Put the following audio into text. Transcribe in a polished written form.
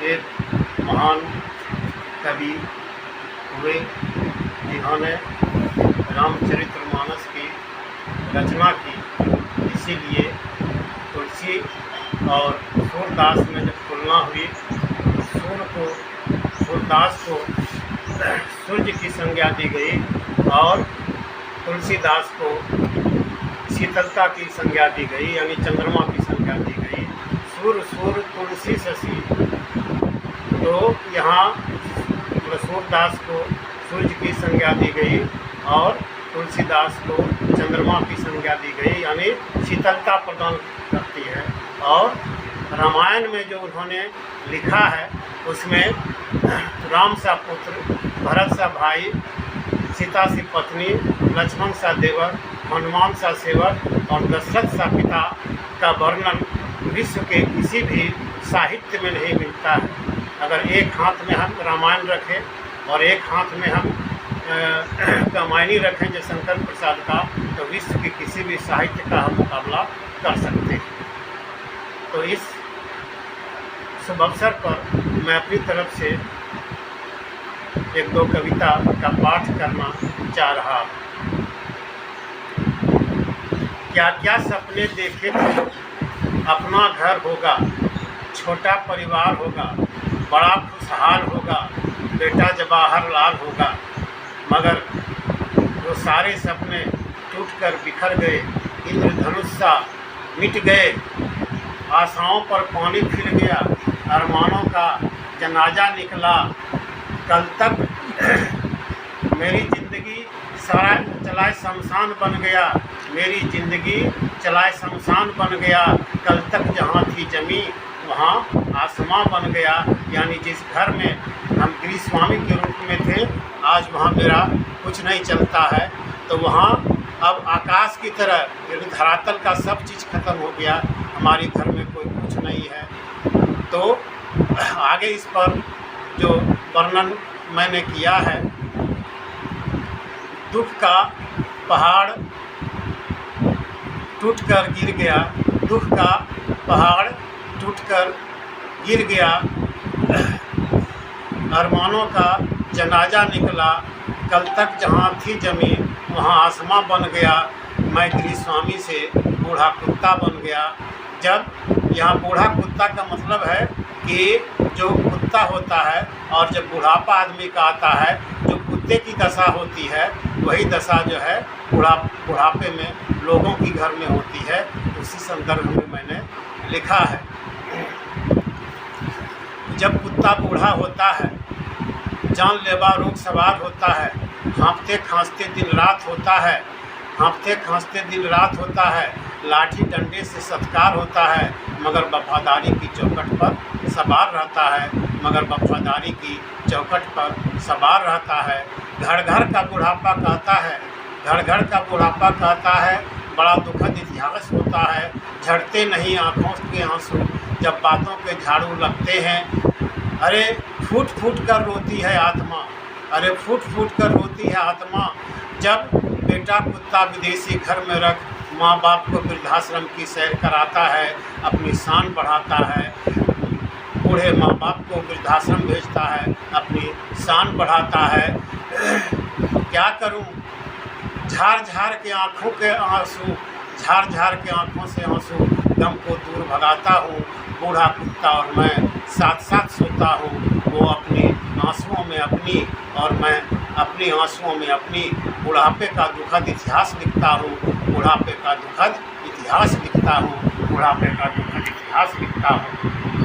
एक महान कवि हुए जिन्होंने रामचरितमानस की रचना की। इसीलिए तुलसी और सूरदास में जब तुलना हुई, सूरदास को सूर्य की संज्ञा दी गई और तुलसीदास को शीतलता की संज्ञा दी गई, यानी चंद्रमा की संज्ञा दी गई। सूर तुलसी शशि, तो यहाँ सूरदास को सूर्य की संज्ञा दी गई और तुलसीदास को चंद्रमा की संज्ञा दी गई, यानी शीतलता प्रदान करती है। और रामायण में जो उन्होंने लिखा है उसमें राम सा पुत्र, भरत सा भाई, सीता सी पत्नी, लक्ष्मण सा देवर, हनुमान सा सेवक और दशरथ सा पिता का वर्णन विश्व के किसी भी साहित्य में नहीं मिलता है। अगर एक हाथ में हम रामायण रखें और एक हाथ में हम रामायणी रखें जो शंकर प्रसाद का, तो विश्व के किसी भी साहित्य का हम मुकाबला कर सकते हैं। तो इस शुभ अवसर पर मैं अपनी तरफ से एक दो कविता का पाठ करना चाह रहा हूँ। क्या क्या सपने देखे थे, अपना घर होगा, छोटा परिवार होगा, बड़ा खुशहाल होगा, बेटा जवाहरलाल होगा, मगर वो सारे सपने टूटकर बिखर गए, इंद्रधनुष सा मिट गए, आशाओं पर पानी फिर गया, अरमानों का जनाजा निकला। कल तक मेरी ज़िंदगी सारा चलाए शमशान बन गया, मेरी ज़िंदगी चलाए शमशान बन गया। कल तक जहाँ थी ज़मीं वहाँ आसमां बन गया, यानी जिस घर में हम गृहस्वामी के रूप में थे, आज वहाँ मेरा कुछ नहीं चलता है। तो वहाँ अब आकाश की तरह धरातल का सब चीज़ खत्म हो गया, हमारे घर में कोई कुछ नहीं है। तो आगे इस पर जो वर्णन मैंने किया है, दुख का पहाड़ टूटकर गिर गया, दुख का पहाड़ टूटकर गिर गया, अरमानों का जनाजा निकला। कल तक जहाँ थी ज़मीन वहाँ आसमां बन गया, मैं गृहस्वामी से बूढ़ा कुत्ता बन गया। जब यहाँ बूढ़ा कुत्ता का मतलब है कि जो कुत्ता होता है और जब बुढ़ापा आदमी का आता है, जो कुत्ते की दशा होती है, वही दशा जो है बुढ़ापे में लोगों की घर में होती है। उसी संदर्भ में मैंने लिखा है। जब कुत्ता बूढ़ा होता है, जानलेवा रोग सवार होता है, हाँफते खांसते दिन रात होता है, हाँफते खांसते दिन रात होता है, लाठी डंडे से सत्कार होता है, मगर वफादारी की चौखट पर सवार रहता है, मगर वफादारी की चौखट पर सवार रहता है। घर घर का बुढ़ापा कहता है, घर घर का बुढ़ापा कहता है, बड़ा दुखद इतिहास होता है। झड़ते नहीं आँखों के आंसू जब बातों के झाड़ू लगते हैं, अरे फूट फूट कर रोती है आत्मा, अरे फूट फूट कर रोती है आत्मा। जब बेटा कुत्ता विदेशी घर में रख माँ बाप को वृद्धाश्रम की सैर कराता है, अपनी शान बढ़ाता है, बूढ़े माँ बाप को वृद्धाश्रम भेजता है, अपनी शान बढ़ाता है। क्या करूं, झार झार के आँखों के आंसू, झार झार के आँखों से आंसू गम को दूर भगाता हूँ। बूढ़ा कुत्ता और मैं साथ साथ सोता हूँ, वो अपनी आंसुओं में अपनी और मैं अपनी आंसुओं में अपनी बुढ़ापे का दुखद इतिहास लिखता हूँ, बुढ़ापे का दुखद इतिहास लिखता हूँ, बुढ़ापे का दुखद इतिहास लिखता हूँ।